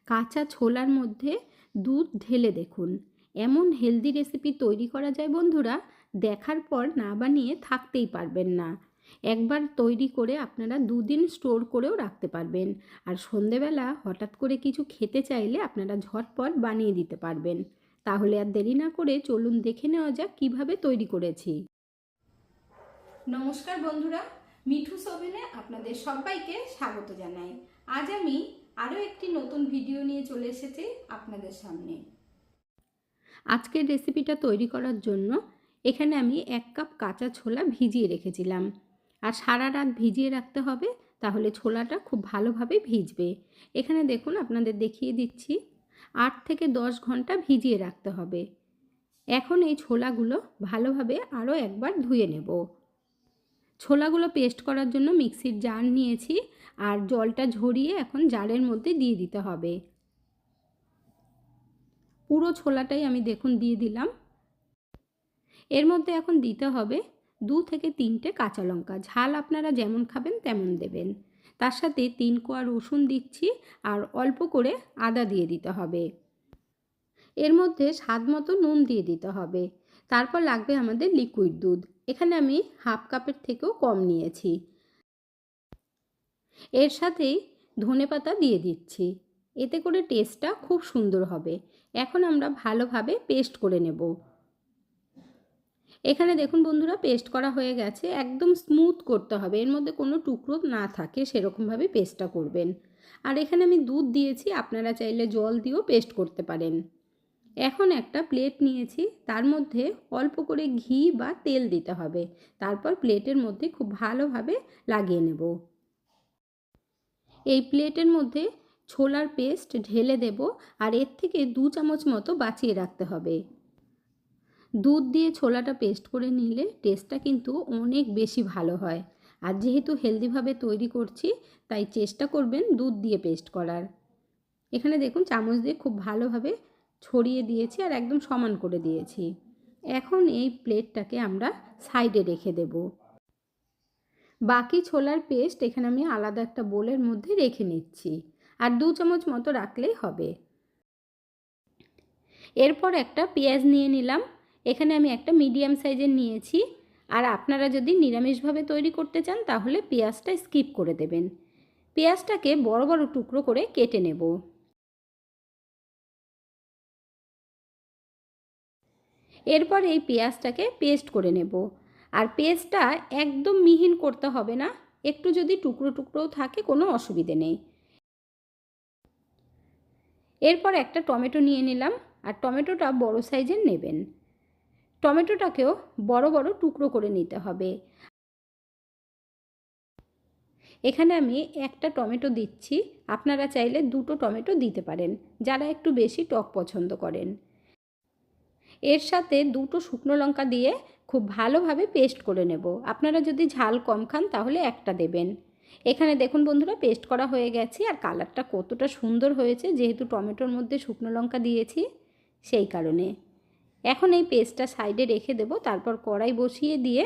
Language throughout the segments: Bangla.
কাঁচা ছোলার মধ্যে দুধ ঢেলে দেখুন। এমন হেলদি রেসিপি তৈরি করা যায় বন্ধুরা, দেখার পর না বানিয়ে থাকতেই পারবেন না। একবার তৈরি করে আপনারা দুদিন স্টোর করেও রাখতে পারবেন। আর সন্ধেবেলা হঠাৎ করে কিছু খেতে চাইলে আপনারা ঝটপট বানিয়ে দিতে পারবেন। তাহলে আর দেরি না করে চলুন দেখে নেওয়া যাক কীভাবে তৈরি করেছি। নমস্কার বন্ধুরা, মিঠুস ওভেনে আপনাদের সবাইকে স্বাগত জানাই। আজ আমি আরও একটি নতুন ভিডিও নিয়ে চলে এসেছি আপনাদের সামনে। আজকের রেসিপিটা তৈরি করার জন্য এখানে আমি 1 কাপ কাঁচা ছোলা ভিজিয়ে রেখেছিলাম। আর সারা রাত ভিজিয়ে রাখতে হবে, তাহলে ছোলাটা খুব ভালোভাবে ভিজবে। এখানে দেখুন আপনাদের দেখিয়ে দিচ্ছি, 8 থেকে 10 ঘন্টা ভিজিয়ে রাখতে হবে। এখন এই ছোলাগুলো ভালোভাবে আরও একবার ধুয়ে নেব। ছোলাগুলো পেস্ট করার জন্য মিক্সির জার নিয়েছি, আর জলটা ঝরিয়ে এখন জারের মধ্যে দিয়ে দিতে হবে। পুরো ছোলাটাই আমি দেখুন দিয়ে দিলাম। এর মধ্যে এখন দিতে হবে 2 থেকে 3টে কাঁচা লঙ্কা। ঝাল আপনারা যেমন খাবেন তেমন দেবেন। তার সাথে 3 কোয়া রসুন দিচ্ছি, আর অল্প করে আদা দিয়ে দিতে হবে। এর মধ্যে স্বাদ মতো নুন দিয়ে দিতে হবে। তারপর লাগবে আমাদের লিকুইড দুধ। এখানে আমি 1/2 কাপের থেকেও কম নিয়েছি। এর সাথেই ধনেপাতা দিয়ে দিচ্ছি, এতে করে টেস্টটা খুব সুন্দর হবে। এখন আমরা ভালোভাবে পেস্ট করে নেব। এখানে দেখুন বন্ধুরা, পেস্ট করা হয়ে গেছে। একদম স্মুথ করতে হবে, এর মধ্যে কোনো টুকরো না থাকে সেরকমভাবে পেস্টটা করবেন। আর এখানে আমি দুধ দিয়েছি, আপনারা চাইলে জল দিয়েও পেস্ট করতে পারেন। এখন একটা প্লেট নিয়েছি, তার মধ্যে অল্প করে ঘি বা তেল দিতে হবে। তারপর প্লেটের মধ্যে খুব ভালোভাবে লাগিয়ে নেব। এই প্লেটের মধ্যে ছোলার পেস্ট ঢেলে দেব, আর এর থেকে 2 চামচ মতো বাঁচিয়ে রাখতে হবে। দুধ দিয়ে ছোলাটা পেস্ট করে নিলে টেস্টটা কিন্তু অনেক বেশি ভালো হয়। আর যেহেতু হেলদিভাবে তৈরি করছি, তাই চেষ্টা করবেন দুধ দিয়ে পেস্ট করার। এখানে দেখুন চামচ দিয়ে খুব ভালোভাবে ছড়িয়ে দিয়েছি, আর একদম সমান করে দিয়েছি। এখন এই প্লেটটাকে আমরা সাইডে রেখে দেব। বাকি ছোলার পেস্ট এখানে আমি আলাদা একটা বোলের মধ্যে রেখে নিচ্ছি, আর 2 চামচ মতো রাখলেই হবে। এরপর একটা পেঁয়াজ নিয়ে নিলাম। এখানে আমি একটা মিডিয়াম সাইজের নিয়েছি। আর আপনারা যদি নিরামিষভাবে তৈরি করতে চান তাহলে পেঁয়াজটা স্কিপ করে দেবেন। পেঁয়াজটাকে বড় বড় টুকরো করে কেটে নেব। এরপর এই পেঁয়াজটাকে পেস্ট করে নেব। আর পেস্টটা একদম মিহিন করতে হবে না, একটু যদি টুকরো টুকরোও থাকে কোনো অসুবিধে নেই। এরপর একটা টমেটো নিয়ে নিলাম, আর টমেটোটা বড় সাইজের নেবেন। টমেটোটাকেও বড় বড় টুকরো করে নিতে হবে। এখানে আমি একটা টমেটো দিচ্ছি, আপনারা চাইলে 2টো টমেটো দিতে পারেন, যারা একটু বেশি টক পছন্দ করেন। এর সাথে 2টো শুকনো লঙ্কা দিয়ে খুব ভালোভাবে পেস্ট করে নেব। আপনারা যদি ঝাল কম খান তাহলে একটা দেবেন। এখানে দেখুন বন্ধুরা, পেস্ট করা হয়ে গেছে, আর কালারটা কতটা সুন্দর হয়েছে, যেহেতু টমেটোর মধ্যে শুকনো লঙ্কা দিয়েছি সেই কারণে। এখন এই পেস্টটা সাইডে রেখে দেব। তারপর কড়াই বসিয়ে দিয়ে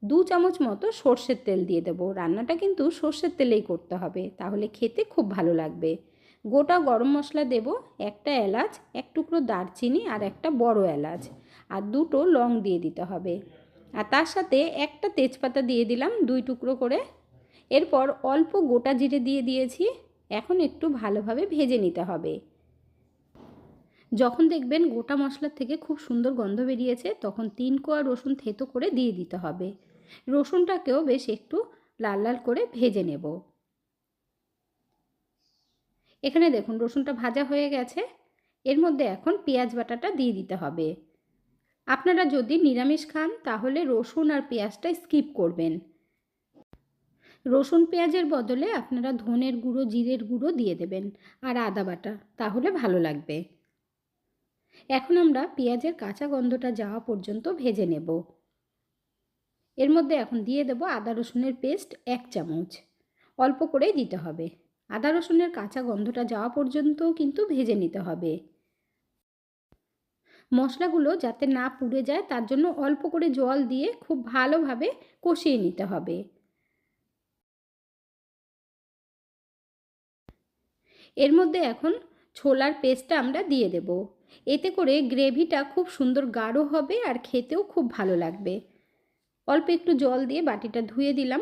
2 চামচ মতো সর্ষের তেল দিয়ে দেবো। রান্নাটা কিন্তু সর্ষের তেলেই করতে হবে, তাহলে খেতে খুব ভালো লাগবে। গোটা গরম মশলা দেব, একটা এলাচ, 1 টুকরো দারচিনি, আর একটা বড় এলাচ, আর 2টো লং দিয়ে দিতে হবে। আর তার সাথে একটা তেজপাতা দিয়ে দিলাম 2 টুকরো করে। এরপর অল্প গোটা জিরে দিয়ে দিয়েছি। এখন একটু ভালোভাবে ভেজে নিতে হবে। যখন দেখবেন গোটা মশলার থেকে খুব সুন্দর গন্ধ বেরিয়েছে, তখন 3 কোয়া রসুন থেতো করে দিয়ে দিতে হবে। রসুনটাকেও বেশ একটু লাল লাল করে ভেজে নেব। এখানে দেখুন রসুনটা ভাজা হয়ে গেছে। এর মধ্যে এখন পেঁয়াজ বাটাটা দিয়ে দিতে হবে। আপনারা যদি নিরামিষ খান তাহলে রসুন আর পেঁয়াজটা স্কিপ করবেন। রসুন পেঁয়াজের বদলে আপনারা ধনের গুঁড়ো, জিরের গুঁড়ো দিয়ে দেবেন, আর আদা বাটা, তাহলে ভালো লাগবে। এখন আমরা পেঁয়াজের কাঁচা গন্ধটা যাওয়া পর্যন্ত ভেজে নেব। এর মধ্যে এখন দিয়ে দেব আদা রসুনের পেস্ট 1 চামচ। অল্প করেই দিতে হবে। আদা রসুনের কাঁচা গন্ধটা যাওয়া পর্যন্তও কিন্তু ভেজে নিতে হবে। মশলাগুলো যাতে না পুড়ে যায় তার জন্য অল্প করে জল দিয়ে খুব ভালোভাবে কষিয়ে নিতে হবে। এর মধ্যে এখন ছোলার পেস্টটা আমরা দিয়ে দেব। এতে করে গ্রেভিটা খুব সুন্দর গাঢ় হবে আর খেতেও খুব ভালো লাগবে। অল্প একটু জল দিয়ে বাটিটা ধুয়ে দিলাম।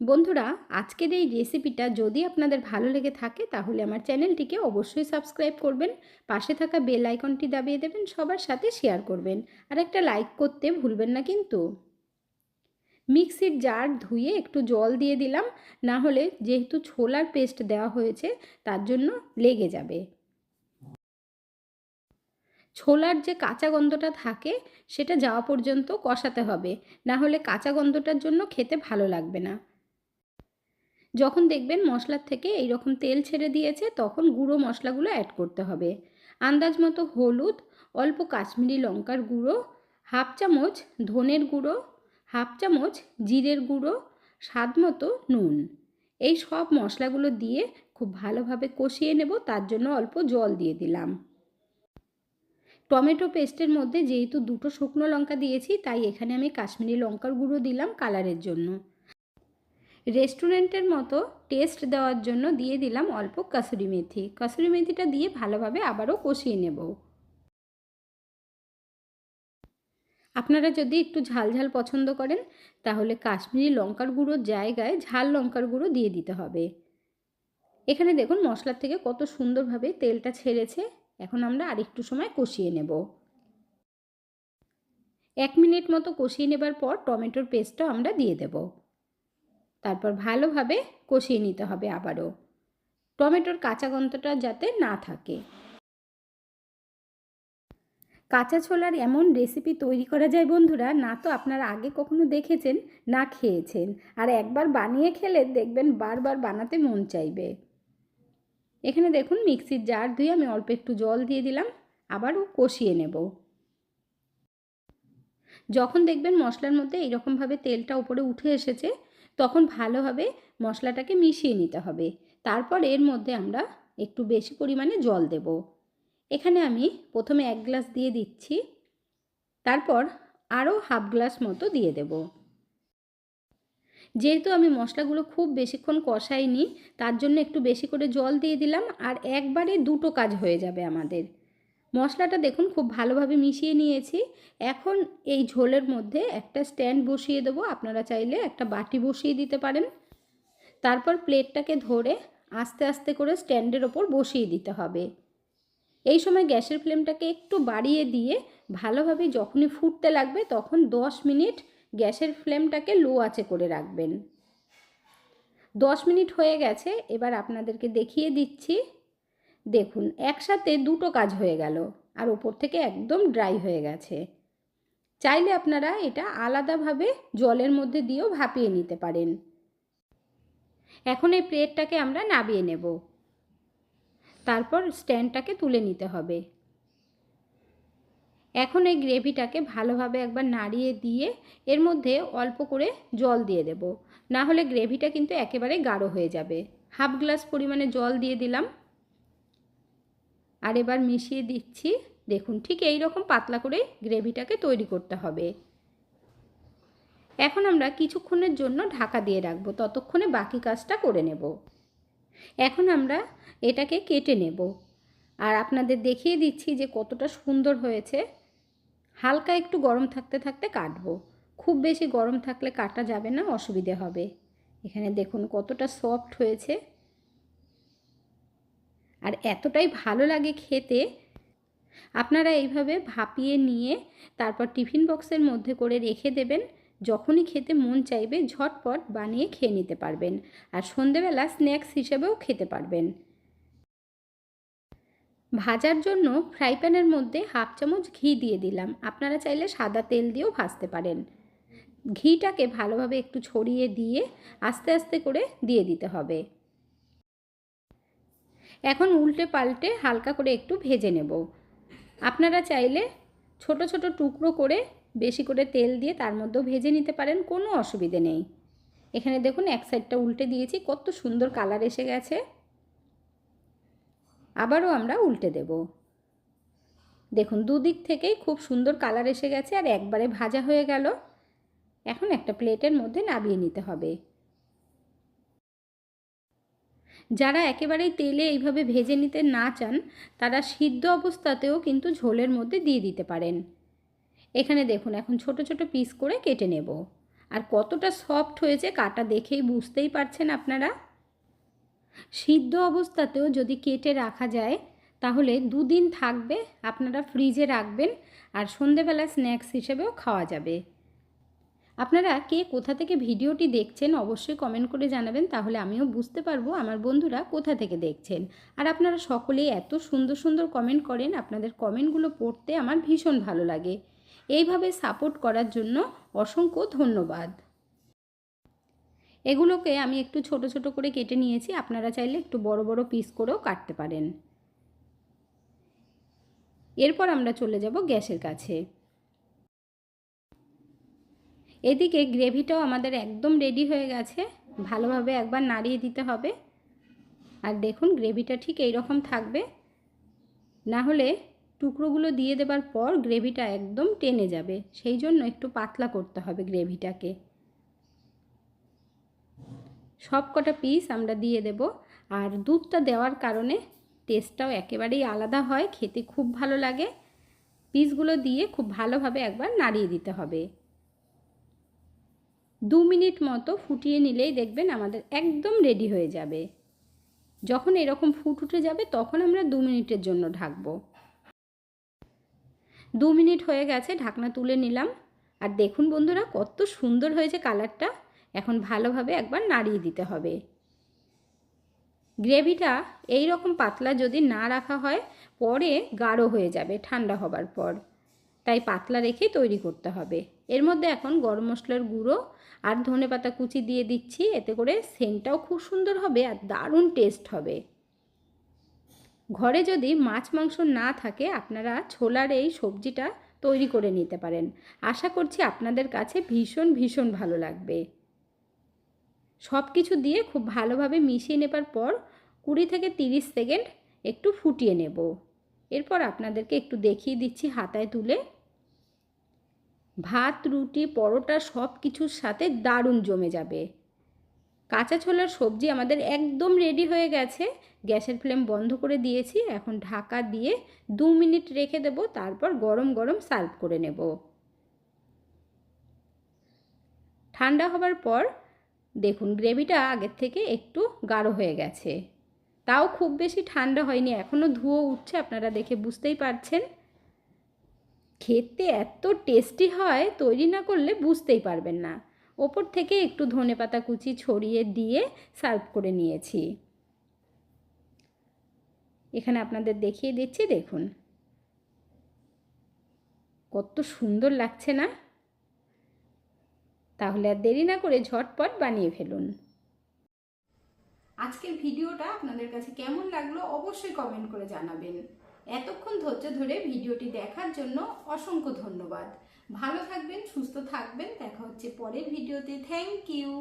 বন্ধুরা, আজকের এই রেসিপিটা যদি আপনাদের ভালো লেগে থাকে তাহলে আমার চ্যানেলটিকে অবশ্যই সাবস্ক্রাইব করবেন, পাশে থাকা বেল আইকনটি দাবিয়ে দেবেন, সবার সাথে শেয়ার করবেন আর একটা লাইক করতে ভুলবেন না কিন্তু। মিক্সির জার ধুয়ে একটু জল দিয়ে দিলাম, না হলে যেহেতু ছোলার পেস্ট দেওয়া হয়েছে তার জন্য লেগে যাবে। ছোলার যে কাঁচা গন্ধটা থাকে সেটা যাওয়া পর্যন্ত কষাতে হবে, না হলে কাঁচা গন্ধটার জন্য খেতে ভালো লাগবে না। যখন দেখবেন মশলার থেকে এইরকম তেল ছেড়ে দিয়েছে তখন গুঁড়ো মশলাগুলো অ্যাড করতে হবে। আন্দাজ মতো হলুদ, অল্প কাশ্মীরি লঙ্কার গুঁড়ো, হাফ চামচ ধনের গুঁড়ো, হাফ চামচ জিরের গুঁড়ো, স্বাদ মতো নুন। এই সব মশলাগুলো দিয়ে খুব ভালোভাবে কষিয়ে নেব, তার জন্য অল্প জল দিয়ে দিলাম। টমেটো পেস্টের মধ্যে যেহেতু দুটো শুকনো লঙ্কা দিয়েছি তাই এখানে আমি কাশ্মীরি লঙ্কার গুঁড়ো দিলাম কালারের জন্য। রেস্টুরেন্টের মতো টেস্ট দেওয়ার জন্য দিয়ে দিলাম অল্প কাসুরি মেথি। কাসুরি মেথিটা দিয়ে ভালোভাবে আবারও কষিয়ে নেব। আপনারা যদি একটু ঝাল ঝাল পছন্দ করেন তাহলে কাশ্মীরি লঙ্কার গুঁড়োর জায়গায় ঝাল লঙ্কার গুঁড়ো দিয়ে দিতে হবে। এখানে দেখুন মশলার থেকে কত সুন্দরভাবে তেলটা ছেড়েছে। এখন আমরা আরেকটু সময় কষিয়ে নেব। 1 মিনিট মতো কষিয়ে নেবার পর টমেটোর পেস্টটা আমরা দিয়ে দেব। তারপর ভালোভাবে কষিয়ে নিতে হবে আবারও, টমেটোর কাঁচা গন্ধটা যাতে না থাকে। কাঁচা ছোলার এমন রেসিপি তৈরি করা যায় বন্ধুরা, না তো আপনারা আগে কখনো দেখেছেন না খেয়েছেন, আর একবার বানিয়ে খেলে দেখবেন বারবার বানাতে মন চাইবে। এখানে দেখুন মিক্সির জার ধুয়ে আমি অল্প একটু জল দিয়ে দিলাম, আবারও কষিয়ে নেব। যখন দেখবেন মশলার মধ্যে এইরকমভাবে তেলটা উপরে উঠে এসেছে তখন ভালোভাবে মশলাটাকে মিশিয়ে নিতে হবে। তারপর এর মধ্যে আমরা একটু বেশি পরিমাণে জল দেব। এখানে আমি প্রথমে 1 গ্লাস দিয়ে দিচ্ছি, তারপর আরও হাফ গ্লাস মতো দিয়ে দেব। যেহেতু আমি মশলাগুলো খুব বেশিক্ষণ কষাইনি তার জন্য একটু বেশি করে জল দিয়ে দিলাম, আর একবারে দুটো কাজ হয়ে যাবে আমাদের। মশলাটা দেখুন খুব ভালোভাবে মিশিয়ে নিয়েছি। এখন এই ঝোলের মধ্যে একটা স্ট্যান্ড বসিয়ে দেবো, আপনারা চাইলে একটা বাটি বসিয়ে দিতে পারেন। তারপর প্লেটটাকে ধরে আস্তে আস্তে করে স্ট্যান্ডের ওপর বসিয়ে দিতে হবে। এই সময় গ্যাসের ফ্লেমটাকে একটু বাড়িয়ে দিয়ে ভালোভাবে যখনই ফুটতে লাগবে তখন 10 মিনিট গ্যাসের ফ্লেমটাকে লো আঁচে করে রাখবেন। 10 মিনিট হয়ে গেছে, এবার আপনাদেরকে দেখিয়ে দিচ্ছি। দেখুন একসাথে দুটো কাজ হয়ে গেল আর ওপর থেকে একদম ড্রাই হয়ে গেছে। চাইলে আপনারা এটা আলাদাভাবে জলের মধ্যে দিয়েও ভাপিয়ে নিতে পারেন। এখন এই প্লেটটাকে আমরা নামিয়ে নেব, তারপর স্ট্যান্ডটাকে তুলে নিতে হবে। এখন এই গ্রেভিটাকে ভালোভাবে একবার নাড়িয়ে দিয়ে এর মধ্যে অল্প করে জল দিয়ে দেব, না হলে গ্রেভিটা কিন্তু একেবারে গাঢ় হয়ে যাবে। হাফ গ্লাস পরিমাণে জল দিয়ে দিলাম, আর এবার মিশিয়ে দিচ্ছি। দেখুন ঠিক এই রকম পাতলা করে গ্রেভিটাকে তৈরি করতে হবে। এখন আমরা কিছুক্ষণের জন্য ঢাকা দিয়ে রাখবো, ততক্ষণে বাকি কাজটা করে নেব। এখন আমরা এটাকে কেটে নেব, আর আপনাদের দেখিয়ে দিচ্ছি যে কতটা সুন্দর হয়েছে। হালকা একটু গরম থাকতে থাকতে কাটবো, খুব বেশি গরম থাকলে কাটা যাবে না, অসুবিধে হবে। এখানে দেখুন কতটা সফট হয়েছে আর এতটাই ভালো লাগে খেতে। আপনারা এইভাবে ভাপিয়ে নিয়ে তারপর টিফিন বক্সের মধ্যে করে রেখে দেবেন, যখনই খেতে মন চাইবে ঝটপট বানিয়ে খেয়ে নিতে পারবেন, আর সন্ধেবেলা স্ন্যাক্স হিসেবেও খেতে পারবেন। ভাজার জন্য ফ্রাই প্যানের মধ্যে হাফ চামচ ঘি দিয়ে দিলাম, আপনারা চাইলে সাদা তেল দিয়েও ভাজতে পারেন। ঘিটাকে ভালোভাবে একটু ছড়িয়ে দিয়ে আস্তে আস্তে করে দিয়ে দিতে হবে। এখন উল্টে পাল্টে হালকা করে একটু ভেজে নেব। আপনারা চাইলে ছোট ছোট টুকরো করে বেশি করে তেল দিয়ে তার মধ্যেও ভেজে নিতে পারেন, কোনো অসুবিধে নেই। এখানে দেখুন এক সাইডটা উল্টে দিয়েছি, কত সুন্দর কালার এসে গেছে। আবারও আমরা উল্টে দেব। দেখুন দুদিক থেকেই খুব সুন্দর কালার এসে গেছে আর একবারে ভাজা হয়ে গেল। এখন একটা প্লেটের মধ্যে নামিয়ে নিতে হবে। যারা একেবারেই তেলে এইভাবে ভেজে নিতে না চান তারা সিদ্ধ অবস্থাতেও কিন্তু ঝোলের মধ্যে দিয়ে দিতে পারেন। এখানে দেখুন এখন ছোট ছোট পিস করে কেটে নেব। আর কতটা সফট হয়েছে কাটা দেখেই বুঝতেই পারছেন আপনারা। সিদ্ধ অবস্থাতেও যদি কেটে রাখা যায় তাহলে 2 দিন থাকবে, আপনারা ফ্রিজে রাখবেন আর সন্ধেবেলা স্ন্যাক্স হিসেবেও খাওয়া যাবে। আপনারা কে কোথা থেকে ভিডিওটি দেখছেন অবশ্যই কমেন্ট করে জানাবেন, তাহলে আমিও বুঝতে পারবো আমার বন্ধুরা কোথা থেকে দেখছেন। আর আপনারা সকলেই এত সুন্দর সুন্দর কমেন্ট করেন, আপনাদের কমেন্টগুলো পড়তে আমার ভীষণ ভালো লাগে। এইভাবে সাপোর্ট করার জন্য অসংখ্য ধন্যবাদ। এগুলোকে আমি একটু ছোট ছোট করে কেটে নিয়েছি, আপনারা চাইলে একটু বড় বড় পিস করেও কাটতে পারেন। এরপর আমরা চলে যাব গ্যাসের কাছে। এদিকে গ্রেভিটাও আমাদের একদম রেডি হয়ে গেছে, ভালোভাবে একবার নাড়িয়ে দিতে হবে। আর দেখুন গ্রেভিটা ঠিক এই রকম থাকবে, না হলে টুকরোগুলো দিয়ে দেবার পর গ্রেভিটা একদম টেনে যাবে, সেই জন্য একটু পাতলা করতে হবে গ্রেভিটাকে। সব কটা পিস আমরা দিয়ে দেব। আর দুধটা দেওয়ার কারণে টেস্টটাও একেবারেই আলাদা হয়, খেতে খুব ভালো লাগে। পিসগুলো দিয়ে খুব ভালোভাবে একবার নাড়িয়ে দিতে হবে। 2 মিনিট মতো ফুটিয়ে নিলেই দেখবেন আমাদের একদম রেডি হয়ে যাবে। যখন এরকম ফুট উঠে যাবে তখন আমরা 2 মিনিটের জন্য ঢাকবো। 2 মিনিট হয়ে গেছে, ঢাকনা তুলে নিলাম। আর দেখুন বন্ধুরা কত সুন্দর হয়েছে কালারটা। এখন ভালোভাবে একবার নাড়িয়ে দিতে হবে। গ্রেভিটা এই রকম পাতলা যদি না রাখা হয় পরে গাঢ় হয়ে যাবে ঠান্ডা হবার পর, তাই পাতলা রেখেই তৈরি করতে হবে। এর মধ্যে এখন গরম মশলার গুঁড়ো আর ধনেপাতা কুচি দিয়ে দিচ্ছি, এতে করে সেন্টটাও খুব সুন্দর হবে আর দারুণ টেস্ট হবে। ঘরে যদি মাছ মাংস না থাকে আপনারা ছোলার এই সবজিটা তৈরি করে নিতে পারেন। আশা করছি আপনাদের কাছে ভীষণ ভীষণ ভালো লাগবে। সব কিছু দিয়ে খুব ভালোভাবে মিশিয়ে নেবার পর 20 থেকে 30 সেকেন্ড একটু ফুটিয়ে নেব। এরপর আপনাদেরকে একটু দেখিয়ে দিচ্ছি হাতায় তুলে। ভাত, রুটি, পরোটা সব কিছুর সাথে দারুণ জমে যাবে। কাঁচা ছোলার সবজি আমাদের একদম রেডি হয়ে গেছে। গ্যাসের ফ্লেম বন্ধ করে দিয়েছি, এখন ঢাকা দিয়ে 2 মিনিট রেখে দেব, তারপর গরম গরম সার্ভ করে নেব। ঠান্ডা হবার পর দেখুন গ্রেভিটা আগের থেকে একটু গাঢ় হয়ে গেছে, তাও খুব বেশি ঠান্ডা হয়নি, এখনও ধুয়ো উঠছে, আপনারা দেখে বুঝতেই পারছেন। খেতে এত টেস্টি হয়, তৈরি না করলে বুঝতেই পারবেন না। ওপর থেকে একটু ধনেপাতা কুচি ছড়িয়ে দিয়ে সার্ভ করে নিয়েছি। এখানে আপনাদের দেখিয়ে দিচ্ছি, দেখুন কত সুন্দর লাগছে না। তাহলে আর দেরি না করে ঝটপট বানিয়ে ফেলুন। আজকের ভিডিওটা আপনাদের কাছে কেমন লাগলো অবশ্যই কমেন্ট করে জানাবেন। এতক্ষণ ধৈর্য ধরে ভিডিওটি দেখার জন্য অসংখ্য ধন্যবাদ। ভালো থাকবেন, সুস্থ থাকবেন, দেখা হচ্ছে পরের ভিডিওতে। Thank you.